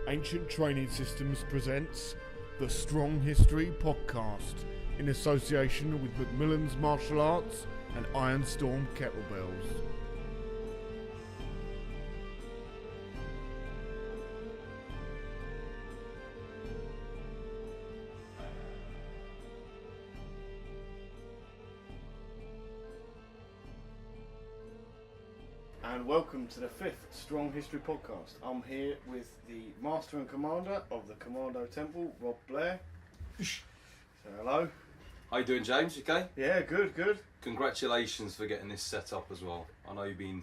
Ancient Training Systems presents the Strong History Podcast in association with Macmillan's Martial Arts and Ironstorm Kettlebells. And welcome to the 5th Strong History Podcast. I'm here with the Master and Commander of the Commando Temple, Rob Blair. So hello. How you doing, James? You okay? Yeah, good. Congratulations for getting this set up as well. I know you've been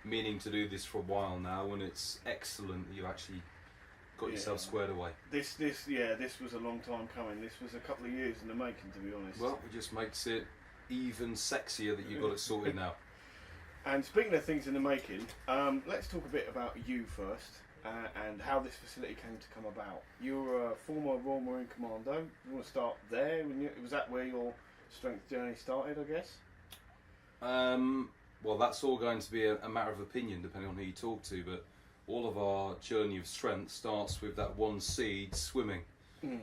meaning to do this for a while now, and it's excellent that you've actually got yourself squared away. This was a long time coming. This was a couple of years in the making, to be honest. Well, it just makes it even sexier that you've got it sorted now. And speaking of things in the making, let's talk a bit about you first and how this facility came to come about. You're a former Royal Marine Commando. You want to start there? Was that where your strength journey started, I guess? Well, that's all going to be a matter of opinion depending on who you talk to, but all of our journey of strength starts with that one seed, swimming.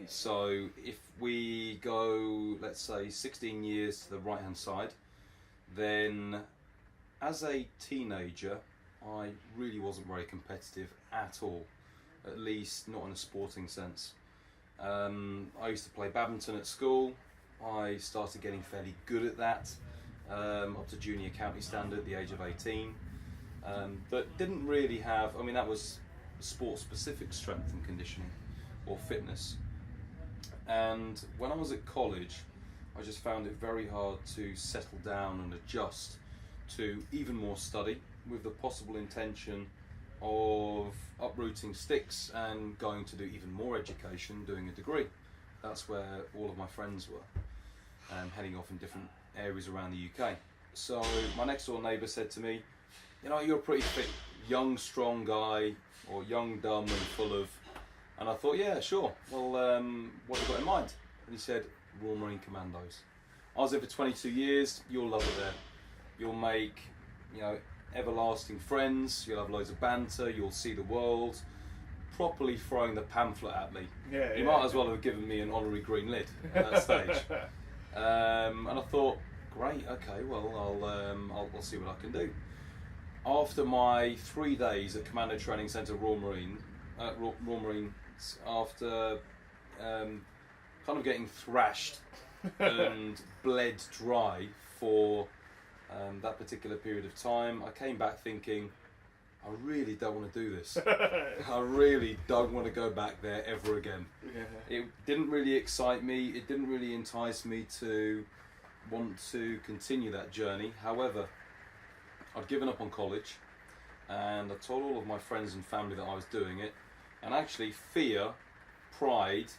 So if we go, let's say, 16 years to the right hand side, then as a teenager, I really wasn't very competitive at all, at least not in a sporting sense. I used to play badminton at school. I started getting fairly good at that, up to junior county standard at the age of 18, but didn't really have, that was sport-specific strength and conditioning, or fitness. And when I was at college, I just found it very hard to settle down and adjust to even more study, with the possible intention of uprooting sticks and going to do even more education, doing a degree. That's where all of my friends were, heading off in different areas around the UK. So my next door neighbour said to me, you're a pretty fit, young, strong guy, or young, dumb and full of... And I thought, yeah, sure, well, what have you got in mind? And he said, Royal Marine Commandos. I was there for 22 years, you'll love it there. You'll make, everlasting friends, you'll have loads of banter, you'll see the world, properly throwing the pamphlet at me. You might as well have given me an honorary green lid at that stage. And I thought, great, okay, well, I'll see what I can do. After my 3 days at Commando Training Centre Royal Marines, after kind of getting thrashed and bled dry for that particular period of time, I came back thinking, I really don't want to do this. I really don't want to go back there ever again. It didn't really excite me, it didn't really entice me to want to continue that journey. However, I'd given up on college, and I told all of my friends and family that I was doing it, and actually fear, pride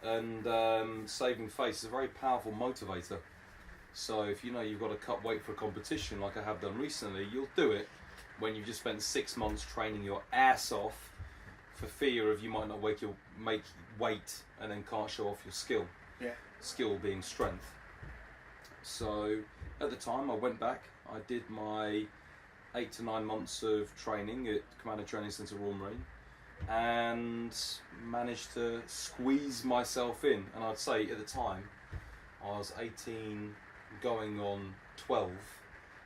and saving face is a very powerful motivator. So if you've got to cut weight for a competition like I have done recently, you'll do it when you've just spent 6 months training your ass off for fear of you might not make weight and then can't show off your skill. Skill being strength. So at the time I went back, I did my 8 to 9 months of training at Commando Training Centre Royal Marine and managed to squeeze myself in. And I'd say at the time I was 18 going on 12.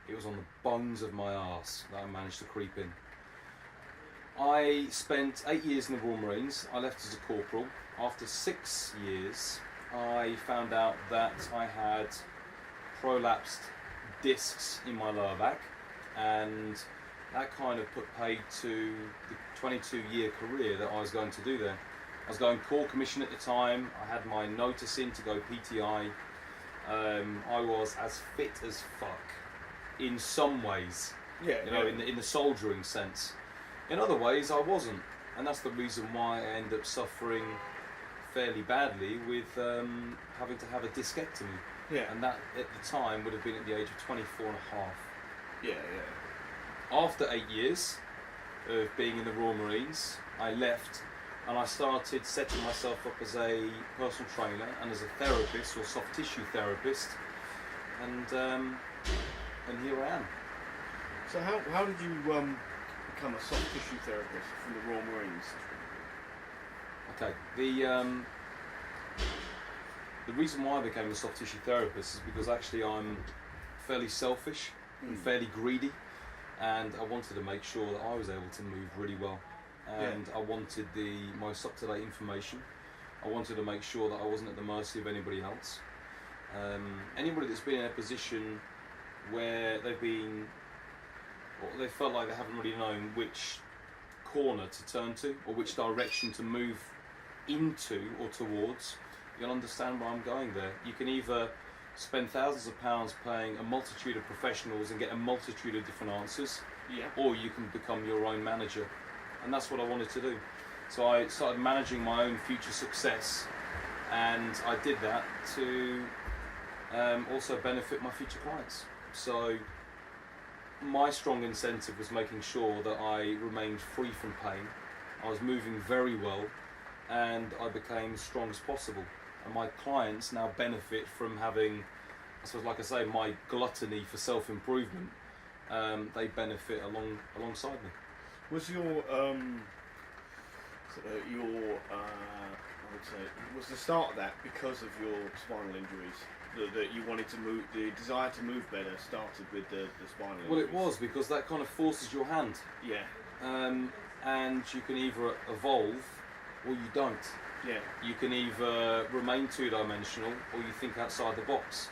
It was on the bones of my arse that I managed to creep in. I spent 8 years in the Royal Marines. I left as a corporal. After 6 years I found out that I had prolapsed discs in my lower back, and that kind of put paid to the 22-year career that I was going to do there. I was going Corps Commission at the time. I had my notice in to go PTI. I was as fit as fuck in some ways, in the soldiering sense. In other ways I wasn't, and that's the reason why I ended up suffering fairly badly with having to have a discectomy. And that at the time would have been at the age of 24 and a half. After 8 years of being in the Royal Marines, I left and I started setting myself up as a personal trainer and as a therapist, or soft tissue therapist, and here I am. So how did you become a soft tissue therapist from the Royal Marines? Okay. The reason why I became a soft tissue therapist is because actually I'm fairly selfish and fairly greedy, and I wanted to make sure that I was able to move really well, and I wanted the most up-to-date information. I wanted to make sure that I wasn't at the mercy of anybody else. Anybody that's been in a position where they've been, or they felt like they haven't really known which corner to turn to or which direction to move into or towards, you'll understand why I'm going there. You can either spend thousands of pounds paying a multitude of professionals and get a multitude of different answers, or you can become your own manager, and that's what I wanted to do. So I started managing my own future success, and I did that to also benefit my future clients. So my strong incentive was making sure that I remained free from pain. I was moving very well, and I became as strong as possible. And my clients now benefit from having, I suppose, like I say, my gluttony for self-improvement. They benefit alongside me. Was your I would say, was the start of that because of your spinal injuries? That you wanted to move, the desire to move better started with the spinal injuries? Well, it was, because that kind of forces your hand. Yeah. And you can either evolve or you don't. Yeah. You can either remain two-dimensional or you think outside the box.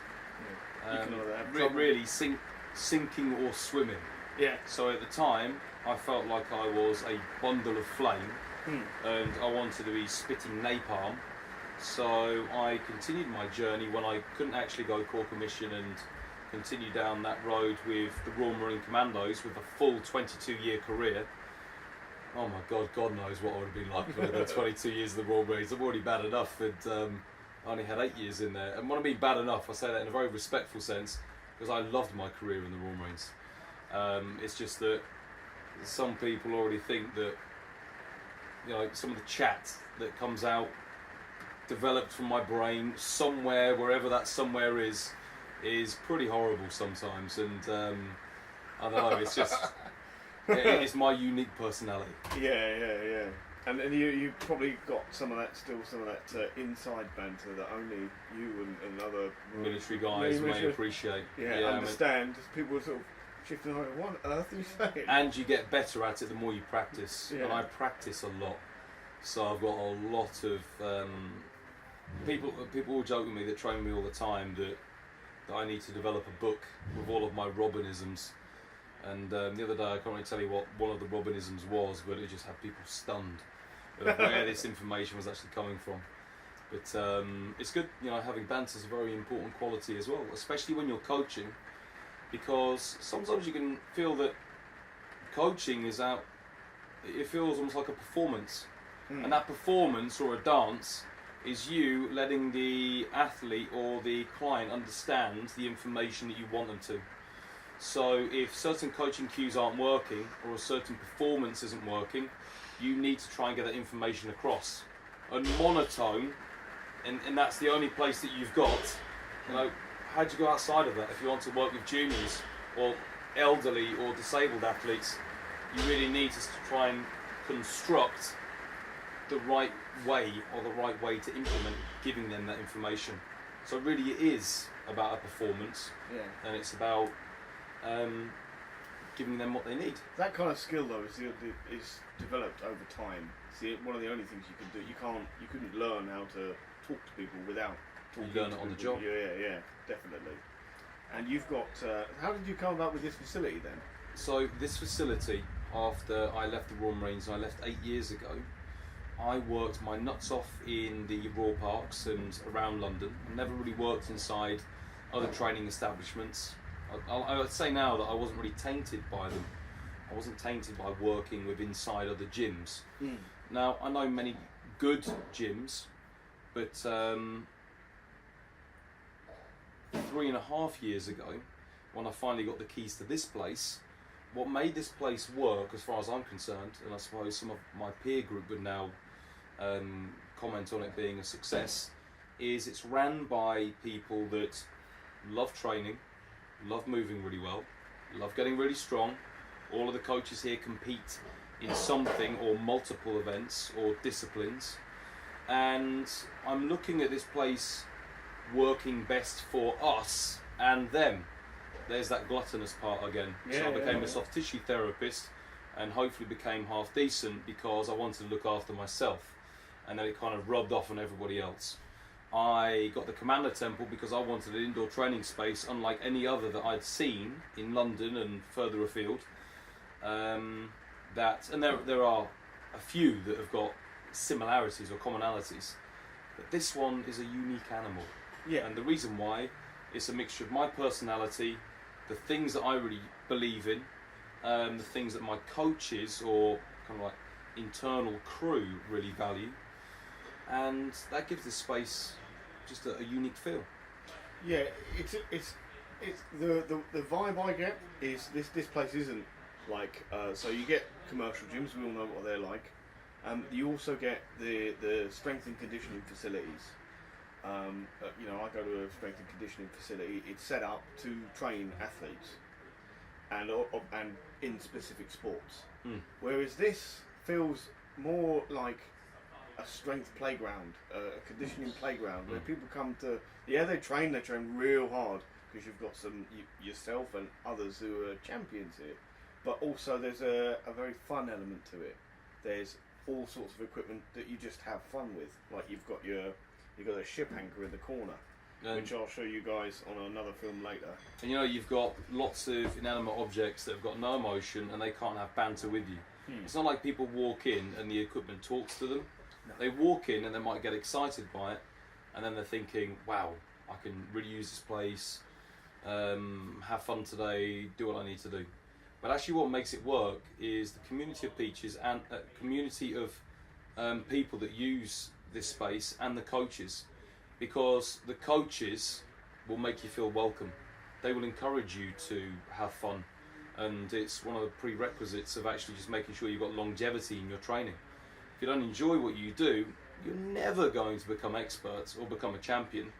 Yeah. You can either have trouble. Really sinking or swimming. Yeah. So at the time, I felt like I was a bundle of flame, and I wanted to be spitting napalm. So I continued my journey when I couldn't actually go Corps Commission and continue down that road with the Royal Marine Commandos with a full 22-year career. Oh my God, God knows what I would have been like with the 22 years of the Royal Marines. I'm already bad enough, and I only had 8 years in there. And when I mean bad enough, I say that in a very respectful sense, because I loved my career in the Royal Marines. It's just that some people already think that, you know, some of the chat that comes out developed from my brain somewhere, wherever that somewhere is pretty horrible sometimes. And I don't know, it's just, it's my unique personality. Yeah. And you probably got some of that inside banter that only you and other military guys may appreciate. Yeah, understand. People sort of shifting over, what on earth are you saying? And you get better at it the more you practice. Yeah. And I practice a lot. So I've got a lot of people will joke with me that train me all the time that I need to develop a book with all of my Robinisms. And the other day I can't really tell you what one of the Robinisms was, but it just had people stunned of where this information was actually coming from. But it's good, you know, having banter is a very important quality as well, especially when you're coaching, because sometimes you can feel that coaching is out, it feels almost like a performance. And that performance or a dance is you letting the athlete or the client understand the information that you want them to. So if certain coaching cues aren't working or a certain performance isn't working, you need to try and get that information across. And monotone, and that's the only place that you've got, you know, how do you go outside of that? If you want to work with juniors or elderly or disabled athletes, you really need to try and construct the right way or the right way to implement giving them that information. So really it is about a performance, and it's about giving them what they need. That kind of skill though is developed over time. See, one of the only things you can do, you couldn't learn how to talk to people without talking to people. You learn it on the job. Yeah, definitely. And you've got, how did you come up with this facility then? So this facility, after I left the Royal Marines, and I left 8 years ago, I worked my nuts off in the Royal Parks and around London. I never really worked inside other training establishments. I would say now that I wasn't really tainted by them. I wasn't tainted by working with inside other gyms. Now, I know many good gyms, but 3.5 years ago, when I finally got the keys to this place, what made this place work, as far as I'm concerned, and I suppose some of my peer group would now comment on it being a success, is it's ran by people that love training, love moving really well, love getting really strong. All of the coaches here compete in something or multiple events or disciplines. and I'm looking at this place working best for us and them. There's that gluttonous part again. So I became a soft tissue therapist, and hopefully became half decent because I wanted to look after myself, and then it kind of rubbed off on everybody else. I got the Commando Temple because I wanted an indoor training space unlike any other that I'd seen in London and further afield. And there are a few that have got similarities or commonalities, but this one is a unique animal. Yeah. And the reason why, it's a mixture of my personality, the things that I really believe in, the things that my coaches or kind of like internal crew really value, and that gives this space just a unique feel. Yeah, it's the vibe I get is this place isn't like so you get commercial gyms, we all know what they're like. You also get the strength and conditioning facilities. You know, I go to a strength and conditioning facility. It's set up to train athletes and in specific sports. Whereas this feels more like a strength playground, a conditioning playground, where people come to, they train real hard because you've got yourself and others who are champions here, but also there's a very fun element to it. There's all sorts of equipment that you just have fun with, like you've got a ship anchor in the corner, which I'll show you guys on another film later. And you know, you've got lots of inanimate objects that have got no emotion and they can't have banter with you. It's not like people walk in and the equipment talks to them. No. They walk in and they might get excited by it, and then they're thinking, wow, I can really use this place, have fun today, do what I need to do. But actually what makes it work is the community of Peaches and a community of people that use this space, and the coaches, because the coaches will make you feel welcome. They will encourage you to have fun, and it's one of the prerequisites of actually just making sure you've got longevity in your training. If you don't enjoy what you do, you're never going to become experts or become a champion.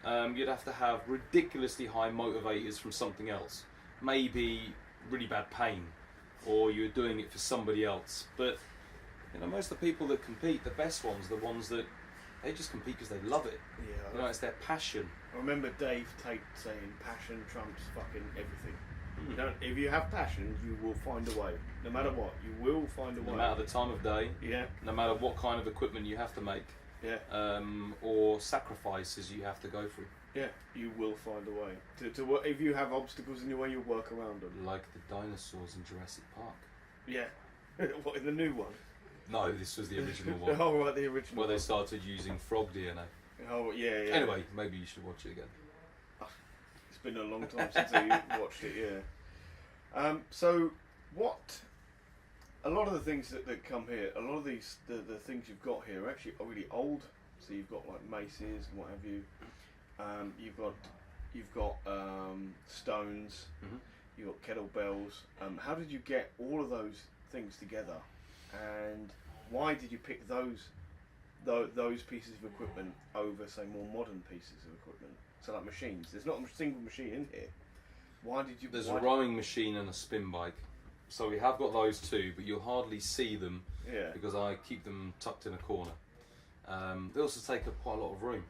You'd have to have ridiculously high motivators from something else, maybe really bad pain, or you're doing it for somebody else. But you know, most of the people that compete, the best ones, are the ones that they just compete because they love it. Yeah, you know, it's their passion. I remember Dave Tate saying, "Passion trumps fucking everything." You know, if you have passion, you will find a way. No matter what, you will find a way. No matter the time of day. Yeah. No matter what kind of equipment you have to make. Yeah. Or sacrifices you have to go through. Yeah, you will find a way. To if you have obstacles in your way, you'll work around them. Like the dinosaurs in Jurassic Park. Yeah. What, in the new one? No, this was the original one. Oh, right, the original where one. they started using frog DNA. Oh, yeah. Anyway, maybe you should watch it again. It's been a long time since I watched it, yeah. So, a lot of the things that come here, a lot of the things you've got here are actually really old. So you've got like maces and what have you. You've got stones. You've got kettlebells. How did you get all of those things together? And why did you pick those pieces of equipment over, say, more modern pieces of equipment? So like machines. There's not a single machine in here. Why did you? There's a rowing machine and a spin bike. So we have got those two, but you'll hardly see them because I keep them tucked in a corner. They also take up quite a lot of room.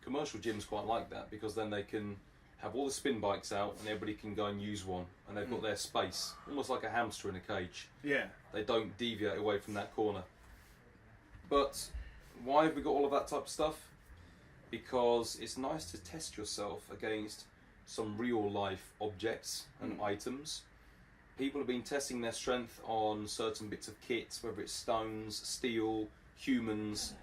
Commercial gyms quite like that because then they can have all the spin bikes out and everybody can go and use one, and they've got their space, almost like a hamster in a cage. Yeah. They don't deviate away from that corner. But why have we got all of that type of stuff? Because it's nice to test yourself against some real life objects and items. People have been testing their strength on certain bits of kit, whether it's stones, steel, humans,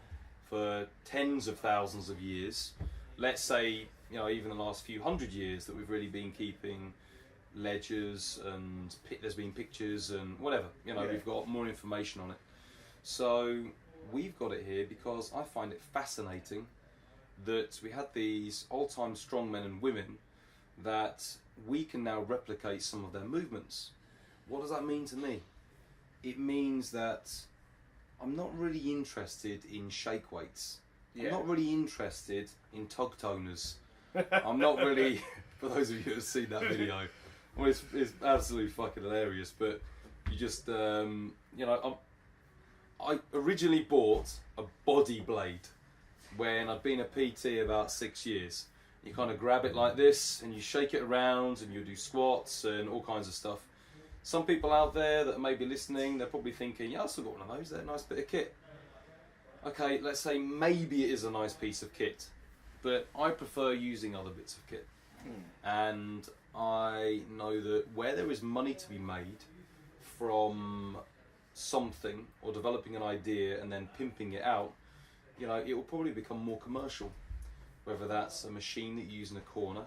for tens of thousands of years. Let's say, you know, even the last few hundred years that we've really been keeping ledgers, and there's been pictures and whatever, you know, we've got more information on it. So we've got it here because I find it fascinating that we had these old-time strongmen and women that we can now replicate some of their movements. What does that mean to me? It means that I'm not really interested in shake weights. I'm not really interested in tug toners. I'm not really, for those of you who have seen that video, well, it's absolutely fucking hilarious, but you just, you know, I originally bought a body blade when I'd been a PT about 6 years. You kind of grab it like this and you shake it around and you do squats and all kinds of stuff. Some people out there that may be listening, they're probably thinking, yeah, I've still got one of those, they're a nice bit of kit. Okay, let's say maybe it is a nice piece of kit, but I prefer using other bits of kit. And I know that where there is money to be made from something or developing an idea and then pimping it out, you know, it will probably become more commercial. Whether that's a machine that you use in a corner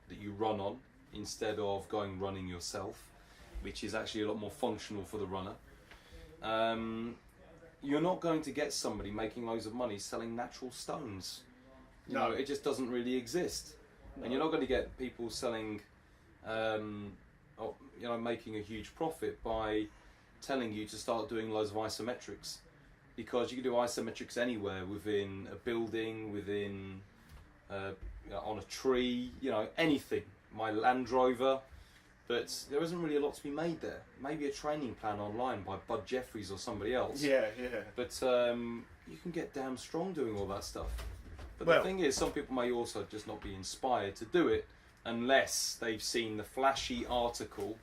that you run on instead of going running yourself, which is actually a lot more functional for the runner. You're not going to get somebody making loads of money selling natural stones. You know, it just doesn't really exist. And you're not going to get people selling, or, you know, making a huge profit by telling you to start doing loads of isometrics, because you can do isometrics anywhere, within a building, within you know, on a tree, you know, anything. My Land Rover, but there isn't really a lot to be made there. Maybe a training plan online by Bud Jeffries or somebody else. Yeah. But you can get damn strong doing all that stuff. But the thing is, some people may also just not be inspired to do it unless they've seen the flashy article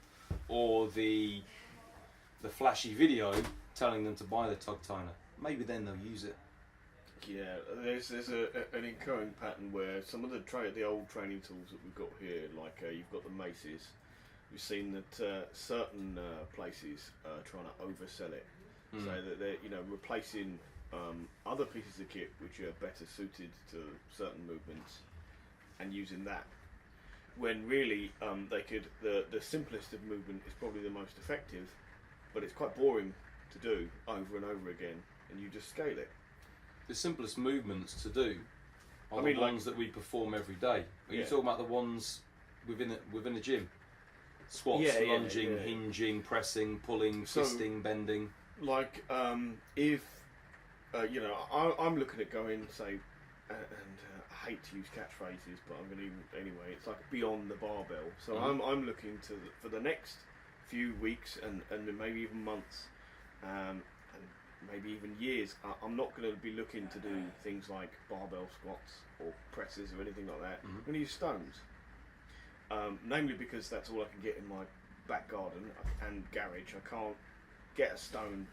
or the flashy video telling them to buy the tug toner. Maybe then they'll use it. Yeah, there's an incurring pattern where some of the old training tools that we've got here, like you've got the maces. We've seen that certain places are trying to oversell it, so that they're, you know, replacing other pieces of kit which are better suited to certain movements, and using that. When really they could, the simplest of movement is probably the most effective, but it's quite boring to do over and over again, and you just scale it. The simplest movements to do are the ones that we perform every day. Are you talking about the ones within a gym? Squats, lunging, hinging, pressing, pulling, twisting, bending. Like if you know, I'm looking at going, say, and I hate to use catchphrases, but I'm going to anyway. It's like beyond the barbell. So I'm looking to for the next few weeks and maybe even months, and maybe even years. I'm not going to be looking to do things like barbell squats or presses or anything like that. I'm going to use stones. Namely because that's all I can get in my back garden and garage. I can't get a stone.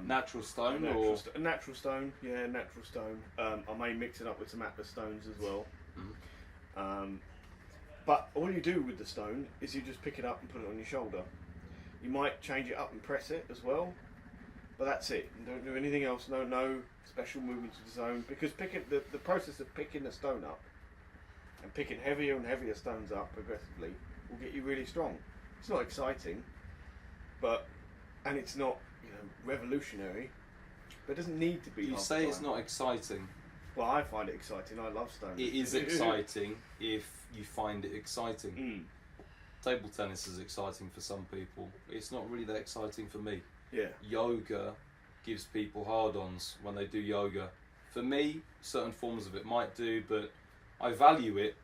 Natural stone a natural stone, yeah, natural stone. I may mix it up with some Atlas stones as well. But all you do with the stone is you just pick it up and put it on your shoulder. You might change it up and press it as well, but that's it. You don't do anything else. No special movements with the stone, because the process of picking the stone up and picking heavier and heavier stones up progressively will get you really strong. It's not exciting, and it's not, you know, revolutionary, but it doesn't need to be. You say it's not exciting. Well, I find it exciting. I love stones. It is exciting if you find it exciting. Table tennis is exciting for some people. It's not really that exciting for me. Yeah. Yoga gives people hard-ons when they do yoga. For me, certain forms of it might do, but I value it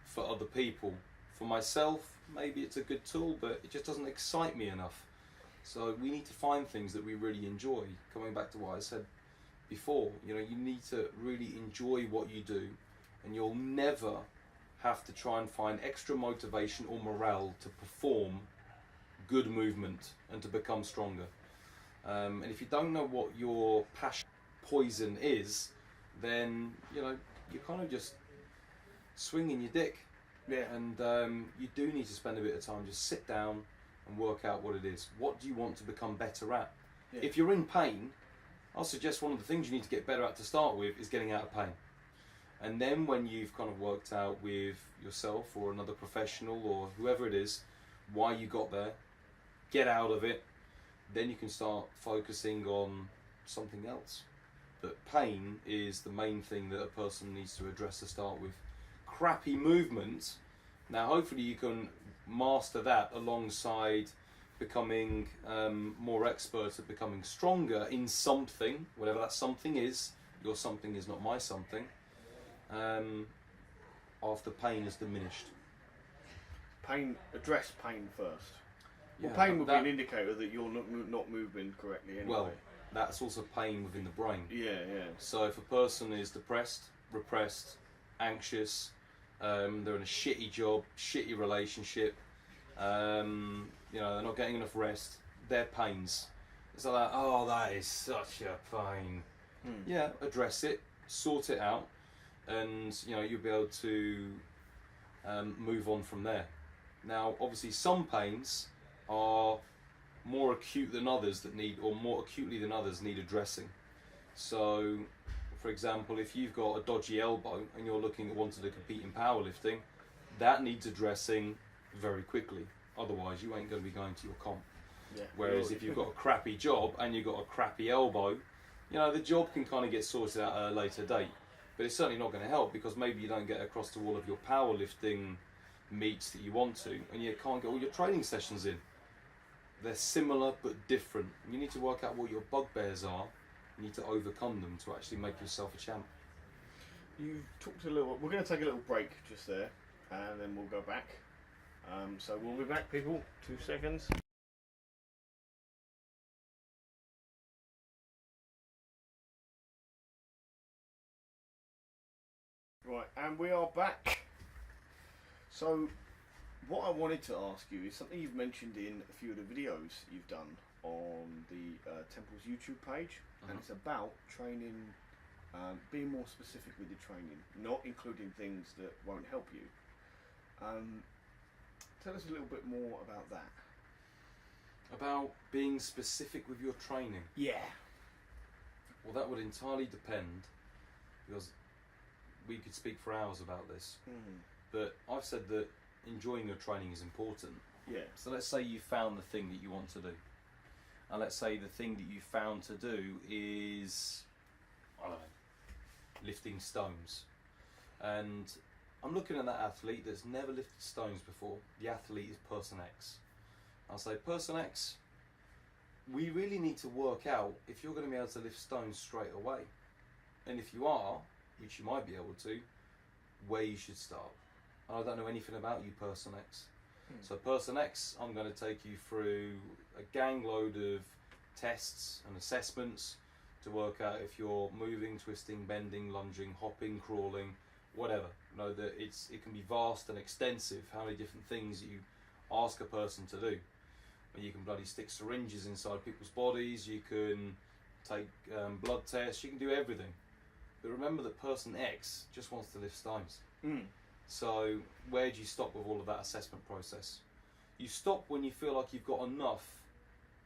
for other people. For myself, maybe it's a good tool, but it just doesn't excite me enough. So we need to find things that we really enjoy. Coming back to what I said before, you know, you need to really enjoy what you do, and you'll never have to try and find extra motivation or morale to perform good movement and to become stronger. And if you don't know what your passion poison is, then, you know, you're kind of just swinging your dick. Yeah. And you do need to spend a bit of time, just sit down and work out what it is. What do you want to become better at? Yeah. If you're in pain, I'll suggest one of the things you need to get better at to start with is getting out of pain. And then when you've kind of worked out with yourself or another professional or whoever it is why you got there, get out of it, then you can start focusing on something else. But pain is the main thing that a person needs to address to start with. Crappy movement, now hopefully you can master that alongside becoming more expert at becoming stronger in something, whatever that something is. Your something is not my something. After pain is diminished. Address pain first. Yeah, well, pain will be an indicator that you're not moving correctly anyway. Well, that's also pain within the brain. Yeah, yeah. So if a person is depressed, repressed, anxious, they're in a shitty job, shitty relationship, you know, they're not getting enough rest, their pains. It's like, oh, that is such a pain. Yeah, address it, sort it out, and you know, you'll be able to move on from there. Now, obviously, some pains are more acute than others that need, or more acutely than others need addressing. So, for example, if you've got a dodgy elbow and you're looking at wanting to compete in powerlifting, that needs addressing very quickly. Otherwise, you ain't going to be going to your comp. Yeah. Whereas if you've got a crappy job and you've got a crappy elbow, you know, the job can kind of get sorted out at a later date. But it's certainly not going to help, because maybe you don't get across to all of your powerlifting meets that you want to, and you can't get all your training sessions in. They're similar but different. You need to work out what your bugbears are. You need to overcome them to actually make yourself a champ. You talked a little. We're going to take a little break just there, and then we'll go back. So we'll be back, people. 2 seconds. Right, and we are back. So, what I wanted to ask you is something you've mentioned in a few of the videos you've done on the Temple's YouTube page, and it's about training, being more specific with your training, not including things that won't help you. Tell us a little bit more about that. About being specific with your training? Yeah. Well, that would entirely depend, because we could speak for hours about this. But I've said that enjoying your training is important. Yeah. So let's say you found the thing that you want to do. And let's say the thing that you found to do is, I don't know, lifting stones. And I'm looking at that athlete that's never lifted stones before. The athlete is person X. I'll say, person X, we really need to work out if you're going to be able to lift stones straight away. And if you are, which you might be able to, where you should start. And I don't know anything about you, person X. So person X, I'm going to take you through a gang load of tests and assessments to work out if you're moving, twisting, bending, lunging, hopping, crawling, whatever. You know, that it can be vast and extensive, how many different things you ask a person to do. You can bloody stick syringes inside people's bodies, you can take blood tests, you can do everything. But remember that person X just wants to lift stones. So where do you stop with all of that assessment process? You stop when you feel like you've got enough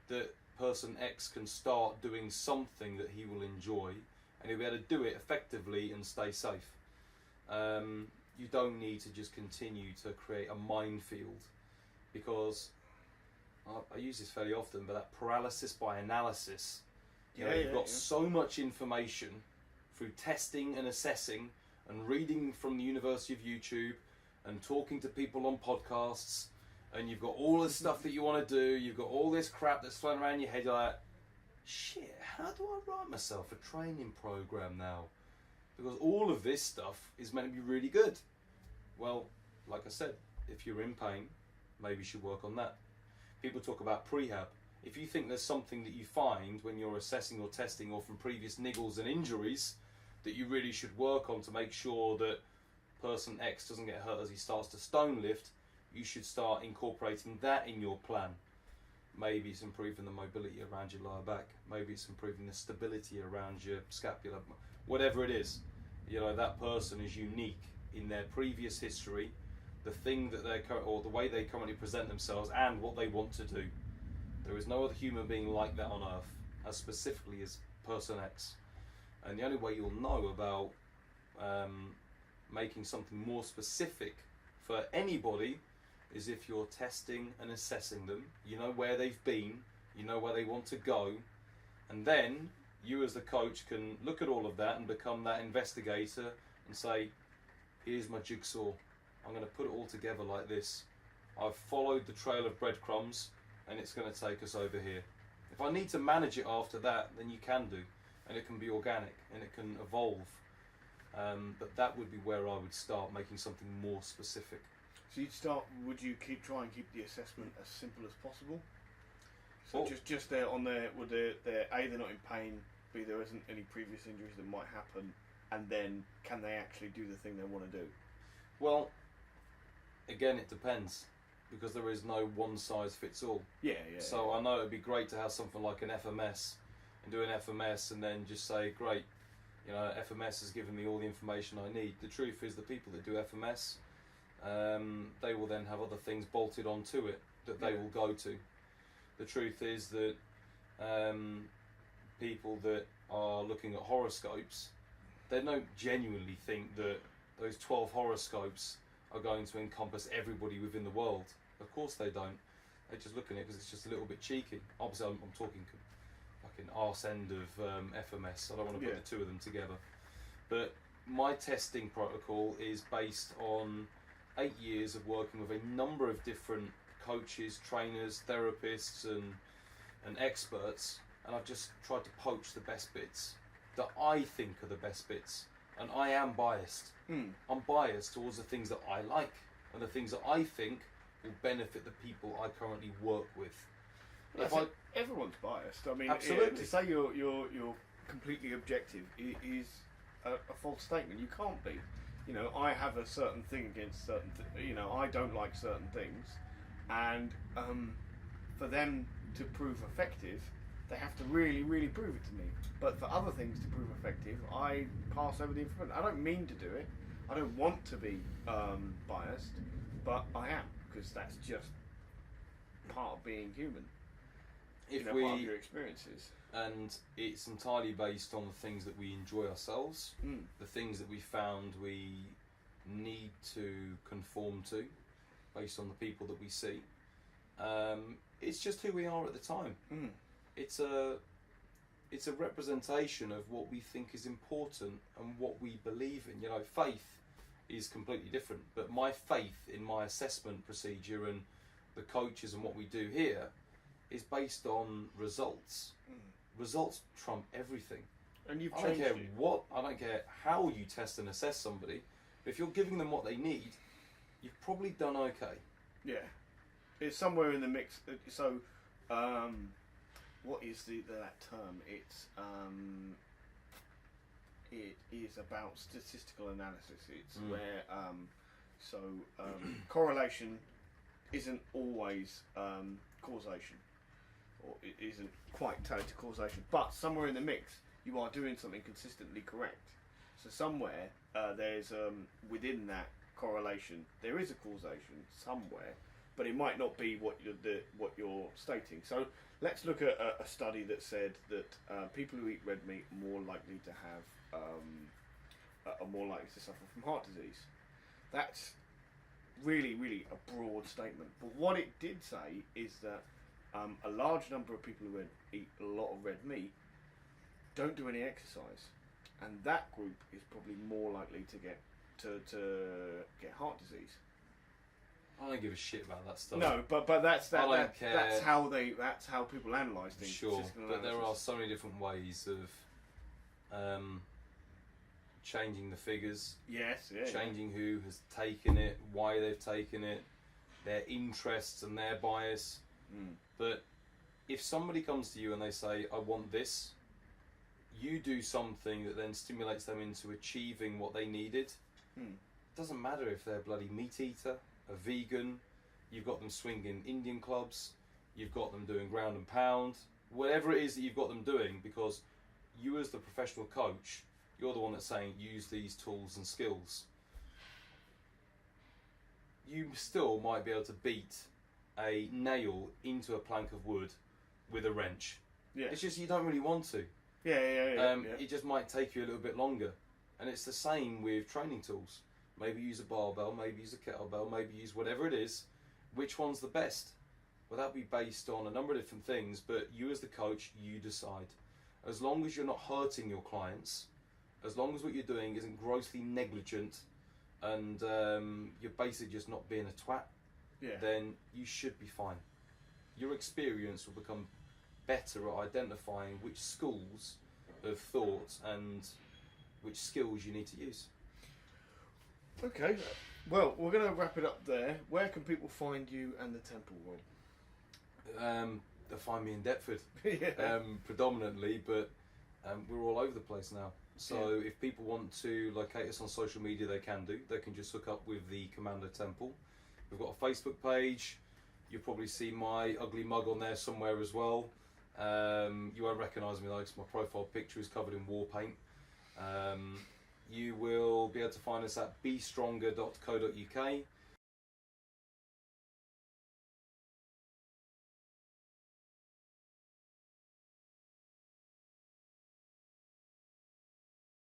that person X can start doing something that he will enjoy, and he'll be able to do it effectively and stay safe. You don't need to just continue to create a minefield, because I use this fairly often, but that paralysis by analysis. You've got so much information through testing and assessing and reading from the University of YouTube and talking to people on podcasts, and you've got all this stuff that you want to do, you've got all this crap that's floating around your head, you're like, shit, how do I write myself a training program now? Because all of this stuff is meant to be really good. Well, like I said, if you're in pain, maybe you should work on that. People talk about prehab. If you think there's something that you find when you're assessing or testing, or from previous niggles and injuries, that you really should work on to make sure that person X doesn't get hurt as he starts to stone lift, you should start incorporating that in your plan. Maybe it's improving the mobility around your lower back. Maybe it's improving the stability around your scapula. Whatever it is, you know, that person is unique in their previous history, the thing that they're, or the way they currently present themselves, and what they want to do. There is no other human being like that on earth, as specifically as person X. And the only way you'll know about making something more specific for anybody is if you're testing and assessing them. You know where they've been, you know where they want to go, and then you as the coach can look at all of that and become that investigator and say, here's my jigsaw, I'm going to put it all together like this. I've followed the trail of breadcrumbs and it's going to take us over here. If I need to manage it after that, then you can do, and it can be organic and it can evolve. But that would be where I would start, making something more specific. So would you try and keep the assessment as simple as possible? So just there on there, would they're A, they're not in pain, B, there isn't any previous injuries that might happen, and then can they actually do the thing they want to do? Well, again, it depends, because there is no one size fits all. Yeah. So I know it'd be great to have something like an FMS, and do an FMS, and then just say, great, FMS has given me all the information I need. The truth is, the people that do FMS, they will then have other things bolted onto it that they will go to. The truth is that people that are looking at horoscopes, they don't genuinely think that those 12 horoscopes are going to encompass everybody within the world. Of course they don't. They just look at it because it's just a little bit cheeky. Obviously, I'm talking fucking arse end of FMS. I don't want to put the two of them together. But my testing protocol is based on 8 years of working with a number of different coaches, trainers, therapists, and experts, and I've just tried to poach the best bits that I think are the best bits. And I am biased. I'm biased towards the things that I like and the things that I think will benefit the people I currently work with. Everyone's biased. I mean, absolutely. To say you're completely objective is a false statement. You can't be. I have a certain thing against certain. I don't like certain things, and for them to prove effective, they have to really, really prove it to me. But for other things to prove effective, I pass over the information. I don't mean to do it. I don't want to be biased, but I am, because that's just part of being human. Part of your experiences. And it's entirely based on the things that we enjoy ourselves, the things that we found we need to conform to, based on the people that we see. It's just who we are at the time. It's a representation of what we think is important and what we believe in. Faith is completely different, but my faith in my assessment procedure and the coaches and what we do here is based on results. Results trump everything. And you've I don't changed care it. I don't care how you test and assess somebody. If you're giving them what they need, you've probably done okay. Yeah, it's somewhere in the mix. So, what is that term? It is about statistical analysis. It's where correlation isn't always causation, or it isn't quite tied to causation. But somewhere in the mix, you are doing something consistently correct. So somewhere there's within that correlation there is a causation somewhere, but it might not be what you're stating. So let's look at a study that said that people who eat red meat are more likely to have are more likely to suffer from heart disease. That's really, really a broad statement. But what it did say is that a large number of people who eat a lot of red meat don't do any exercise, and that group is probably more likely to get heart disease. I don't give a shit about that stuff. No, but that's I don't care. That's how people analyse things. Sure, but there are so many different ways of changing the figures. Yes, changing who has taken it, why they've taken it, their interests and their bias. But if somebody comes to you and they say, I want this, you do something that then stimulates them into achieving what they needed. Doesn't matter if they're a bloody meat eater, a vegan, you've got them swinging Indian clubs, you've got them doing ground and pound, whatever it is that you've got them doing, because you as the professional coach, you're the one that's saying use these tools and skills. You still might be able to beat a nail into a plank of wood with a wrench. Yeah. It's just you don't really want to. Yeah. It just might take you a little bit longer. And it's the same with training tools. Maybe use a barbell, maybe use a kettlebell, maybe use whatever it is. Which one's the best? Well, that'll be based on a number of different things, but you as the coach, you decide. As long as you're not hurting your clients, as long as what you're doing isn't grossly negligent, and you're basically just not being a twat, then you should be fine. Your experience will become better at identifying which schools of thought and which skills you need to use. Okay, well, we're going to wrap it up there. Where can people find you and the Temple Rob? they'll find me in Deptford Yeah. predominantly, but we're all over the place now. So if people want to locate us on social media, they can do. They can just hook up with the Commando Temple. We've got a Facebook page. You'll probably see my ugly mug on there somewhere as well. You won't recognise me though, because my profile picture is covered in war paint. You will be able to find us at bestronger.co.uk.